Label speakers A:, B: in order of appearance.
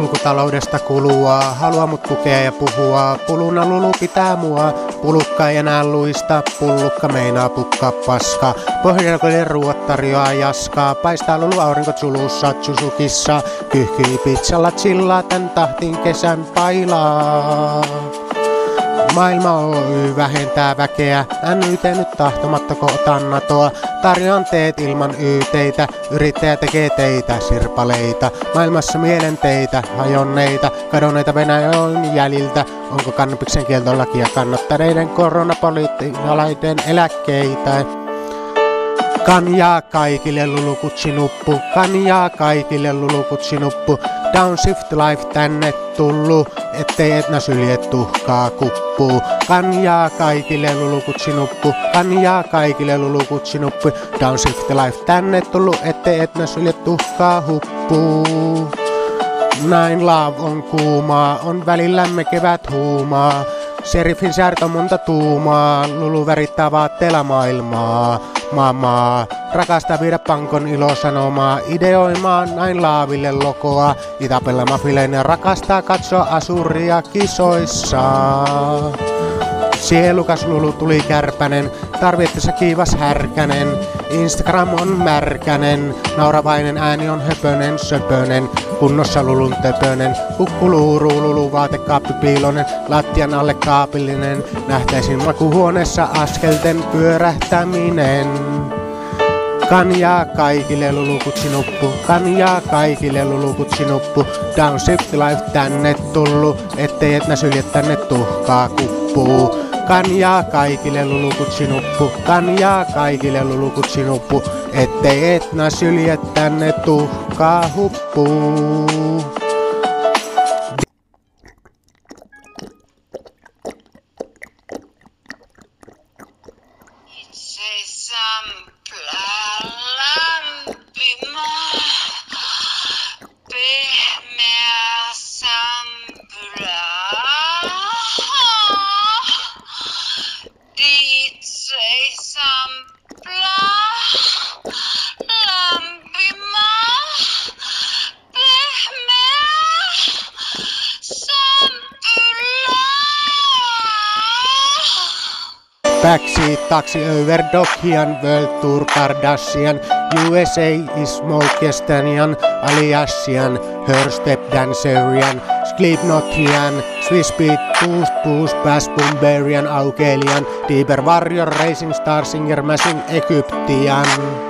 A: sulkutaloudesta kulua, halua mut pukea ja puhua. Puluna lulu pitää mua, pulukka ei enää luista, pullukka meinaa pukkaa paska. Pohjankoinen ruuat tarjoaa jaskaa, paistaa lulu aurinko Zulussa, Tsuzukissa. Kyhkyi pizzalla chillaa, tän tahtin kesän pailaa. Maailma Oy vähentää väkeä, NYT nyt tahtomatta otan natoa. Tarjoan teet ilman yteitä, yrittäjä tekee teitä, sirpaleita. Maailmassa mielenteitä, hajonneita, kadonneita Venäjän jäljiltä. Onko kannabiksen kieltolakia kannattaneiden koronapolitiikalaiden eläkkeitä? Kanjaa kaikille lulukutsinuppu, kanjaa kaikille lulukutsinuppu. Downshift life tänne tullu, ettei etnä sylje tuhkaa kuppuu. Kanjaa kaikille lulukutsinuppu, kanjaa kaikille lulukutsinuppu. Downshift life tänne tullu, ettei etnä sylje tuhkaa huppuu. Näin love on kuumaa, on välillämme kevät huumaa. Sheriffin säärt on monta tuumaa, lulu värittää vaatteella maailmaa. Mamaa, rakastaa viedä pankon ilosanomaa, ideoimaan näin laaville lokoa. Itapella mafileinen rakastaa katsoa asuria kisoissa. Sielukas lulu tuli kärpänen, tarvittaessa kiivas härkänen. Instagram on märkänen, nauravainen ääni on höpönen, söpönen. Kunnossa lulun töpönen, kukkuluuru lulu vaatekaappi piilonen. Lattian alle kaapillinen, nähtäisin makuhuoneessa askelten pyörähtäminen. Kanjaa kaikille lulukutsinuppu, kanjaa kaikille lulukutsinuppu. Downshift life tänne tullu, ettei etnä sylje tänne tuhkaa kuppuu. Kanjaa kaikille lulukutsinuppu, kanjaa kaikille lulukutsinuppu, ettei etnä sylje tänne tuhkaa huppuu. Backseat, taxi over Dokian, World Tour Kardashian, USA is Molkestanian, Aliasian, Her Step Dancerian, Slipknotian, Swiss Beat, Boost, Bass Bomberian, Aukelian, Deeper Warrior, Racing Star Singer, Machine Egyptian.